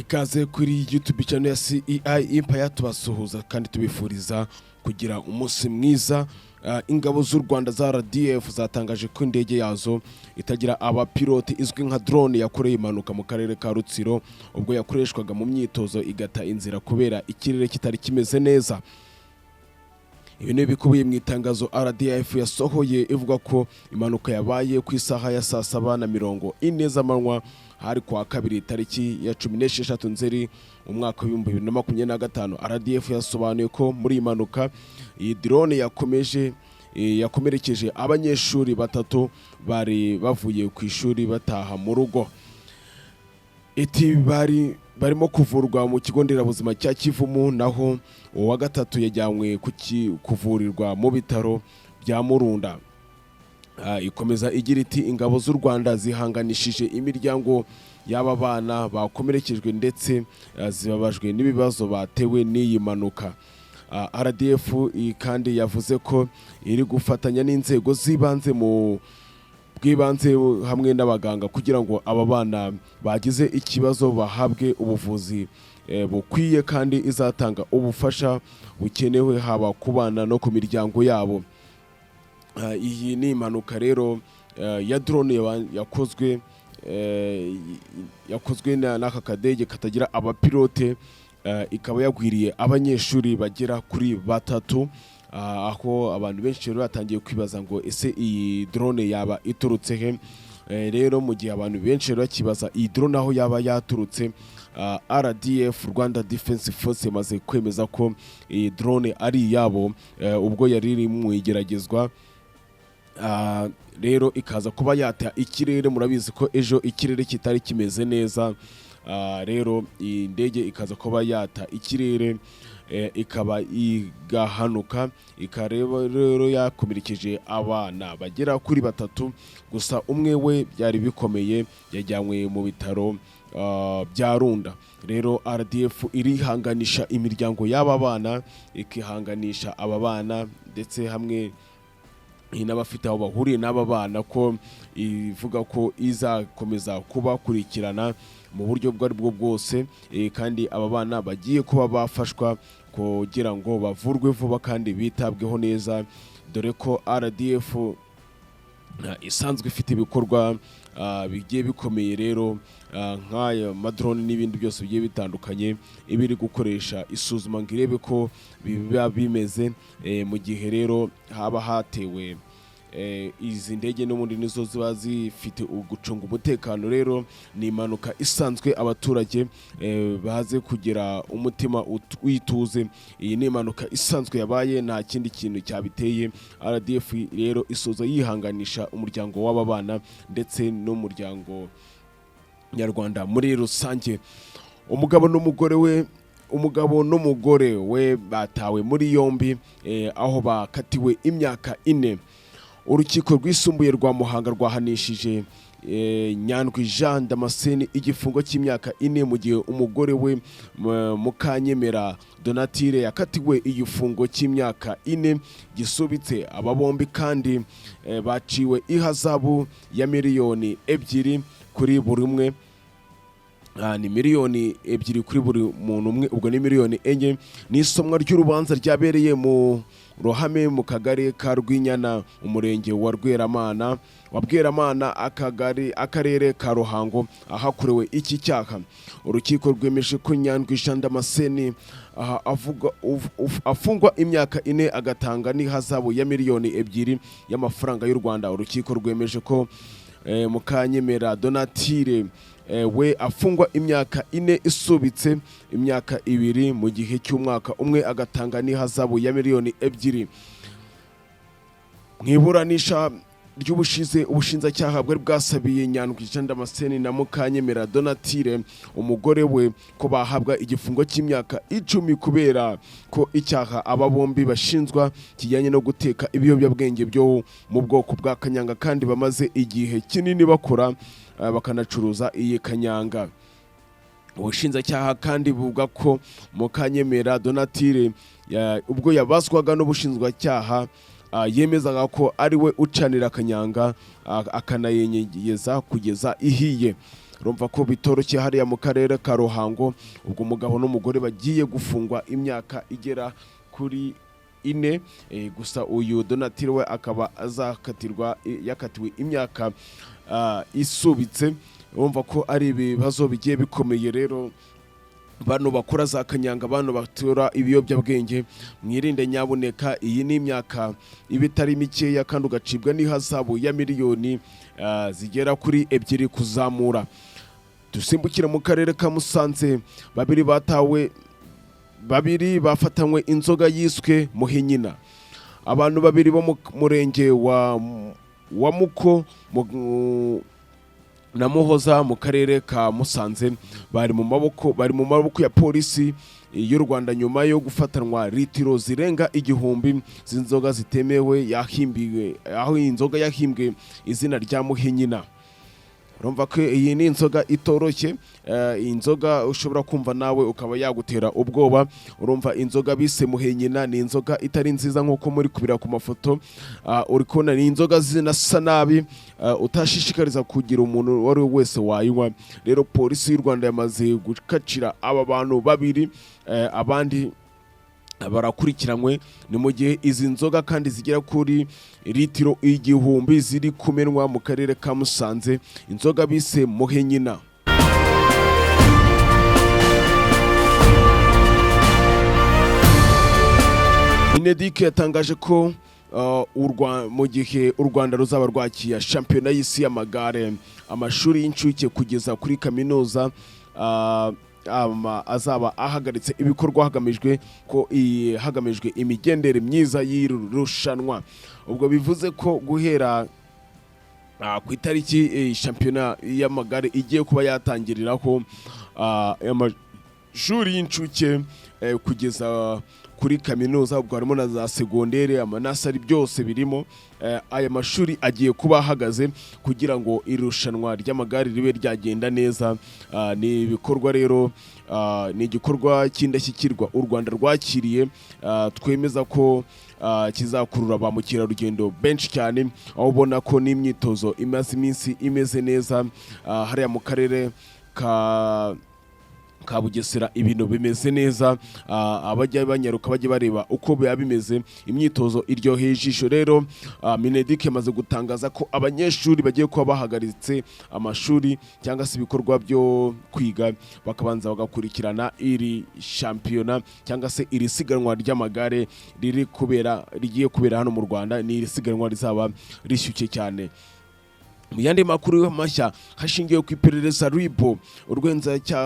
ikaze kuri YouTube channel ya CEI Impaya tubasuhuza kandi tubifuriza kugira umunsi mwiza. Ingabo z'u Rwanda za RDF zatangaje ko indege yazo itagira abapilote izwi nka drone yakoreye impanuka mu karere ka Rutsiro ubwo yakoreshwaga mu myitozo igata inzira kubera ikirere kitari kimeze neza. Ibi ni bikubiye mu itangazo RDF yasohoye ivuga ko impanuka yabaye ku isaha ya saa 7:40 z'amanywa hari kwa kabiri tariki ya 16 Nzeri umwaka wa 2025. RDF yasobanuye ko muri impanuka iyi drone yakomerekeje abanyeshuri batatu bari bavuye ku ishuri bataha mu rugo. Iti barimo kuvurwa mu kigo nderabuzima cya Kivumu, naho uwa gatatu yajyanywe kuvurirwa mu bitaro bya Murunda. Ikomeza igira iti ingabo z'u Rwanda zihanganishije imiryango y'aba bana bakomerekejwe ndetse zibabajwe n'ibibazo batewe n'iyi mpanuka. RDF kandi yavuze ko iri gufatanya n'inzego z'ibanze mu bwibanze hamwe n'abaganga kugira ngo aba bana bagize ikibazo bahabwe ubuvuzi bukwiye kandi izatanga ubufasha bukenewe haba ku bana no ku miryango yabo. Iyi ni impanuka rero ya drone yakozwe n'aka kadege katagira abapilote, ikaba yagwiriye abanyeshuri bagera kuri batatu. Aho abantu benshi rero batangiye kwibaza ngo ese iyi drone yaba iturutse he. Rero mu gihe abantu benshi rero kibaza iyi drone aho yaba yaturutse, RDF Rwanda Defense Force yamaze kwemeza ko iyi drone ari yabo ubwo yari iri mu igeragezwa. Rero ikaza kuba yata ikirere, murabizi ko ejo ikirere kitari kimeze neza. Rero iyi ndege ikaza kuba yata ikirere ikaba igahanuka, ikareba rero yakomerekeje abana bagera kuri batatu, gusa umwe we byari bikomeye yajyanywe mu bitaro bya Runda. Rero RDF irihanganisha imiryango y'aba bana, ikihanganisha aba bana ndetse hamwe n'abafite aho bahuriye n'aba bana, ko ivuga ko izakomeza kubakurikirana mu buryo bwo aribwo bwose, kandi aba bana bagiye kuba bafashwa kugira ngo bavurwe vuba kandi bitabweho neza, dore ko RDF isanzwe ifite ibikorwa bigiye bikomeye rero nk'aya madrone n'ibindi byose bigiye bitandukanye ibiri gukoresha isuzuma ngo irebe ko biba bimeze mu gihe rero haba hatewe izi ndege n'ubundi nizo ziba zifite gucunga umutekano. Rero ni impanuka isanzwe abaturage baze kugira umutima wituze. Iyi ni impanuka isanzwe yabaye, nta kindi kintu cyabiteye. RDF rero isoza yihanganisha umuryango w'aba bana ndetse n'umuryango nyarwanda muri rusange. Umugabo n'umugore we batawe muri yombi aho bakatiwe imyaka 4. Urukiko rwisumbuye rwa Muhanga rwahanishije Nyandwi Jean Damascene igifungo cy'imyaka 4 mu gihe umugore we Mukanyemera Donatire yakatiwe igifungo cy'imyaka 4 gisubitse. Aba bombi kandi baciwe ihazabu ya miliyoni 2 kuri buri umwe. Ni miliyoni 2 kuri buri muntu umwe, ubwo ni miliyoni 4. Ni isomwa ry'urubanza ryabereye mu Ruhame mu kagari ka Rwinyana umurenge wa Bweramana akarere ka Ruhango ahakorewe iki cyaha. Urukiko rwemeje ko Nyandwi Jean Damascene afungwa imyaka 4 agatanga n'ihazabu ya miliyoni 2 y'amafaranga y'u Rwanda. Urukiko rwemeje ko Mukanyemera Donatire we afungwa imyaka 4 isubitse imyaka 2 mu gihe cy'umwaka umwe agatanga n'ihazabu ya miliyoni 2. Mwiburanisha ry'ubushize ubushinjacyaha bwari bwasabiye Nyandwi Jean Damascene na Mukanyemera Donatire umugore we ko bahabwa igifungo cy'imyaka 10 kubera ko icyaha aba bombi bashinzwa kijyanye no guteka ibiyobyabwenge byo mu bwoko bwa kanyanga kandi bamaze igihe kinini bakora bakanacuruza iyi kanyanga. Ubushinjacyaha kandi buvuga ko Mukanyemera Donatire ubwo yabaswaga n'ubushinjacyaha yemezaga ko ari we ucanira kanyanga akanayenyegeza kugeza ihiye. urumva ko bitoroshye hariya mu karere ka Ruhango, ubwo umugabo n'umugore bagiye gufungwa imyaka igera kuri 4. Gusa uyu Donatille we akaba yakatiwe imyaka isubitse. Urumva ko ari ibibazo bigiye bikomeye rero. Bano bakora za kanyanga, bano batura ibiyobyabwenge, mwirinde nyabuneka. Iyi ni imyaka ibitari mikeya kandi ugacibwa n'ihazabu ya miliyoni zigera kuri 2 kuzamura. Dusimbukira mu karere ka Musanze, babiri bafatanywe inzoga yiswe Muhinyina. Abantu 2 bo mu murenge wa Muko na Muhoza mu karere ka Musanze bari mu maboko ya polisi y'u Rwanda nyuma yo gufatanwa litiro zirenga 1000 z'inzoga zitemewe aho inzoga yahimbwe izina rya Muhinyina. Urumva ko iyi ni inzoga itoroshye, inzoga ushobora kumva nawe ukaba yagutera ubwoba. Urumva inzoga bise Muhinyina ni inzoga itari nziza nk'uko muri kubira ku mafoto. Uri kubona ni inzoga zinasa nabi, utashishikariza kugira umuntu wari wese wayinywa. Rero polisi y'u Rwanda yamaze gukacira aba bantu 2, abandi barakurikiranywe. Ni mu gihe izi nzoga kandi zigera kuri litiro 1000 ziri kumenwa mu karere ka Musanze, inzoga bise Muhinyina. Indege yatangaje ko mu gihe u Rwanda ruzaba rwakiye shampiyona y'isi y'amagare, amashuri y'incuke kugeza kuri kaminuza azaba ahagaritse ibikorwa hagamijwe imigendere myiza y'irushanwa. Ubwo bivuze ko guhera ku itariki shampiyona y'amagare igiye kuba yatangiriraho, amashuri y'incuke kugeza kuri kaminuza, ubwo harimo na za segondere, amanasari, byose birimo. Aya mashuri agiye kuba ahagaze kugira ngo irushanwa ry'amagare ribe ryagenda neza. Ni ibikorwa rero, ni igikorwa cy'indashyikirwa u Rwanda rwakiriye, twemeza ko kizakurura ba mukerarugendo benshi cyane, aho ubona ko n'imyitozo imaze iminsi imeze neza hariya mu karere ka Bugesera. Ibintu bimeze neza, abajya banyaruka bajye bareba uko biba bimeze, imyitozo iryoheye ijisho. Rero Indege yamaze gutangaza ko abanyeshuri bagiye kuba bahagaritse amashuri cyangwa se ibikorwa byo kwiga, bakabanza bagakurikirana iri shampiyona cyangwa se iri siganwa ry'amagare rigiye kubera hano mu Rwanda. Ni iri siganwa rizaba rishyushye cyane. Mu yandi makuru mashya, hashingiwe ku iperereza RIB,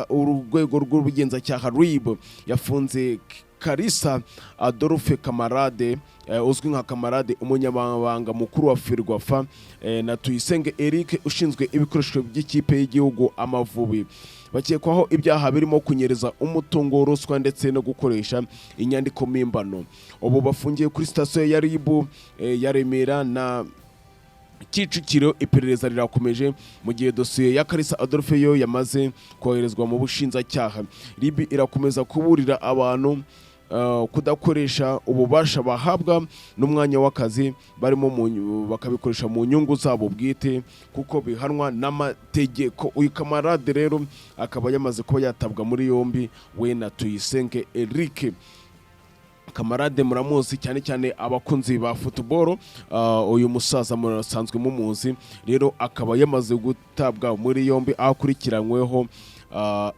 urwego rw'ubugenzacyaha RIB yafunze Karisa Adolphe Kamarade, uzwi nka Kamarade, umunyamabanga mukuru wa Ferwafa, na Tuyisenge Eric ushinzwe ibikoresho by'ikipe y'igihugu Amavubi. Bakekwaho ibyaha birimo kunyereza umutungo, ruswa ndetse no gukoresha inyandiko mpimbano. Ubu bafungiye kuri sitasiyo ya RIB ya Remera na Kicukiro. Iperereza rirakomeje mu gihe dosiye ya Karisa Adolphe yo yamaze koherezwa mu bushinjacyaha. RIB irakomeza kuburira abantu kudakoresha ububasha bahabwa n'umwanya w'akazi barimo bakabikoresha mu nyungu zabo bwite, kuko bihanwa n'amategeko. Uyu Kamarade rero akaba yamaze kuba yatabwa muri yombi, we na Tuyisenge Eric. Kamarade muramuzi cyane cyane abakunzi ba football, uyu musaza murasanzwe mumuzi. Rero akaba yamaze gutabwa muri yombi, akurikiranyweho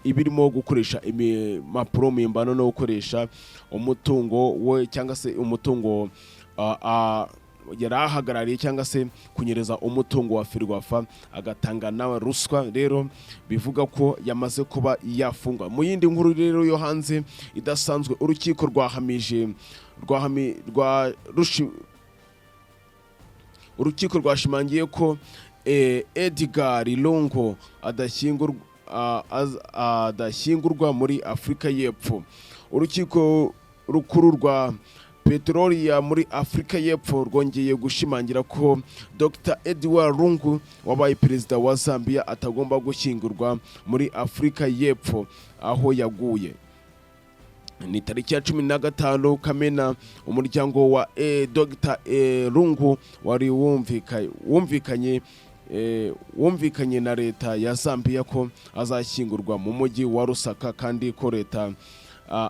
ibirimo gukoresha impapuro mpimbano no gukoresha umutungo we cyangwa se umutungo yari ahagarariye cyangwa se kunyereza umutungo wa Ferwafa agatanga na ruswa. Rero bivuga ko yamaze kuba yafungwa. Mu yindi nkuru rero yo hanze idasanzwe, urukiko rwashimangiye ko Edgar Lungu adashyingurwa muri Afurika y'Epfo. Urukiko rukuru rwa peteroli ya muri Afurika y'Epfo rwongeye gushimangira ko Dr. Edward Lungu wabaye perezida wa Zambia atagomba gushyingurwa muri Afurika y'Epfo aho yaguye. Ni tariki ya 15 Kamena umuryango wa Dr. Lungu wari wumvikanye wumvikanye na leta ya Zambia ko azashyingurwa mu mujyi wa Lusaka kandi ko leta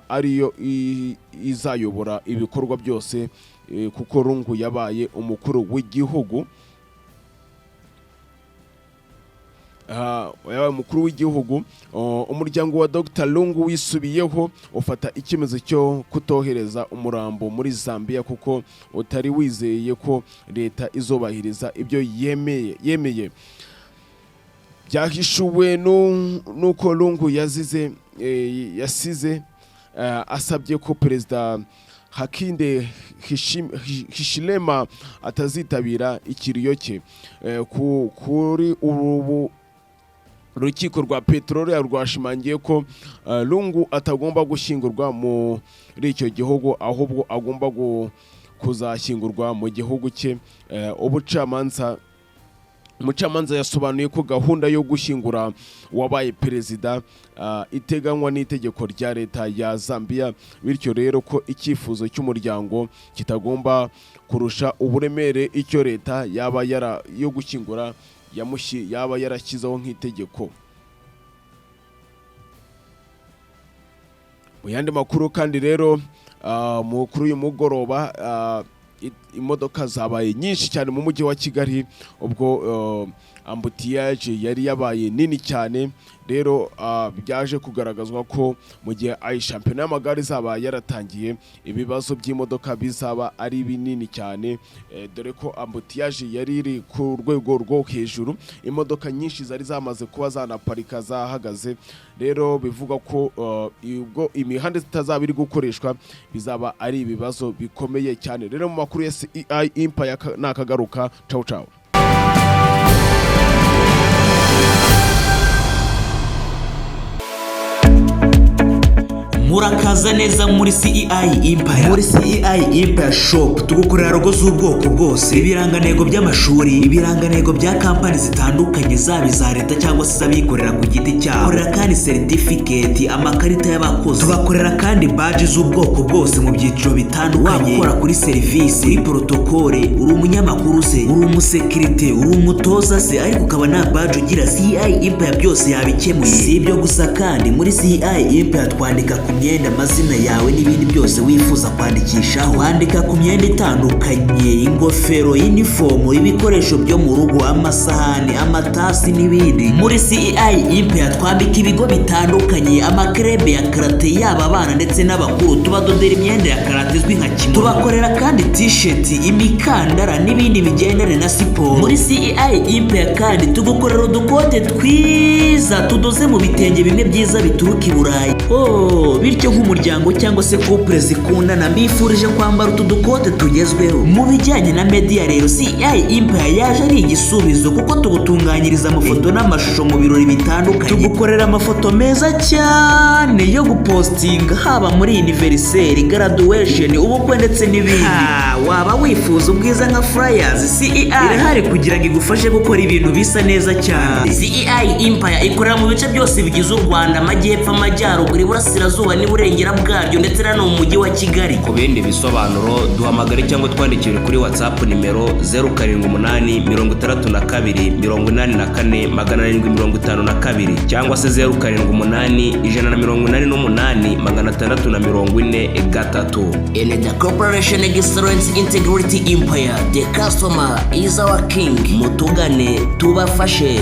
ariyo izayobora ibikorwa byose kuko Lungu yabaye umukuru w'igihugu umuryango wa Dr. Lungu wisubiyeho ufata icyemezo cyo kutohereza umurambo muri Zambia kuko utari wizeye ko leta izobahiriza ibyo yemeye byahishuwe nuko Lungu yasize asabye ko Perezida Hakinde Hichilema atazitabira ikiriyo cye kuri ubu urukiko rwa peteroli rwashimangiye ko Lungu atagomba gushyingurwa muri icyo gihugu ahubwo agomba kuzashyingurwa mu gihugu cye. Umucamanza yasobanuye ko gahunda yo gushyingura wabaye perezida iteganywa n'itegeko rya leta ya Zambia, bityo rero ko icyifuzo cy'umuryango kitagomba kurusha uburemere icyo leta yo gushyingura yaba yarashyizeho nk'itegeko. Mu yandi makuru kandi rero kuri uyu mugoroba imodoka zabaye nyinshi cyane mu mujyi wa Kigali ubwo ambutiyage yari yabaye nini cyane. Rero byaje kugaragazwa ko mu gihe shampiyona y'amagare izaba yaratangiye ibibazo by'imodoka bizaba ari binini cyane, dore ko ambutiyage yari iri ku rwego rwo hejuru, imodoka nyinshi zari zamaze kuba zanaparika zahagaze. Rero bivuga ko ubwo imihanda itazaba iri gukoreshwa bizaba ari ibibazo bikomeye cyane. Rero mu makuru ya CI Empire nakagaruka. Ciao ciao. Murakaza neza muri CI Empire. Muri CI Empire shop tugukorera logo z'ubwoko bwose, ibirangantego by'amashuri, ibirangantego bya kampani zitandukanye zaba za leta cyangwa se abikorera ku giti cyabo. Tubakorera kandi certificate, amakarita y'abakozi. Tubakorera kandi badge z'ubwoko bwose mu byiciro bitandukanye. Wakora kuri service, kuri protocole, uri umunyamakuru se, uri umusekirite, uri umutoza se, ariko ukaba na badge ugira CI Empire byose yabikemuye. Si ibyo gusa kandi muri CI Empire twandika ku myenda amazina yawe n'ibindi byose wifuza kwandikishaho. Wandika ku myenda itandukanye, ingofero, uniform, ibikoresho byo mu rugo, amasahani, amatasi n'ibindi. Muri CI Empire twambika ibigo bitandukanye, amakrebe ya karate yaba abana ndetse n'abakuru. Tubadodera imyenda ya karate izwi nka kimono. Tubakorera kandi t-shirt, imikandara n'ibindi bigendana na siporo. Muri CI Empire kandi tugukorera udukote twiza tudoze mu bitenge bimwe byiza bituruka i Burayi. Bityo nk'umuryango cyangwa se couple zikundana mbifurije kwambara utudukote tugezweho. Mu bijyanye na media rero CI Empire yaje ari igisubizo kuko tugutunganyiriza amafoto n'amashusho mu birori bitandukanye. Tugukorera amafoto meza cyane yo gupostinga haba muri anniversary, graduation, ubukwe ndetse n'ibindi. Waba wifuza ubwiza nka flyers, CI irahari kugira ngo igufashe gukora ibintu bisa neza cyane. CI Empire ikorera mu bice byose bigize u Rwanda, amajyepfo, amajyaruguru, iburasirazuba n'uburengera bwaryo ndetse no mu mujyi wa Kigali. Ku bindi bisobanuro duhamagare cyangwa twandikire kuri WhatsApp nimero 078 62 84 752 cyangwa se 078 188 643. In the corporation excellence integrity empire, the customer is our king. Mutugane tubafashe.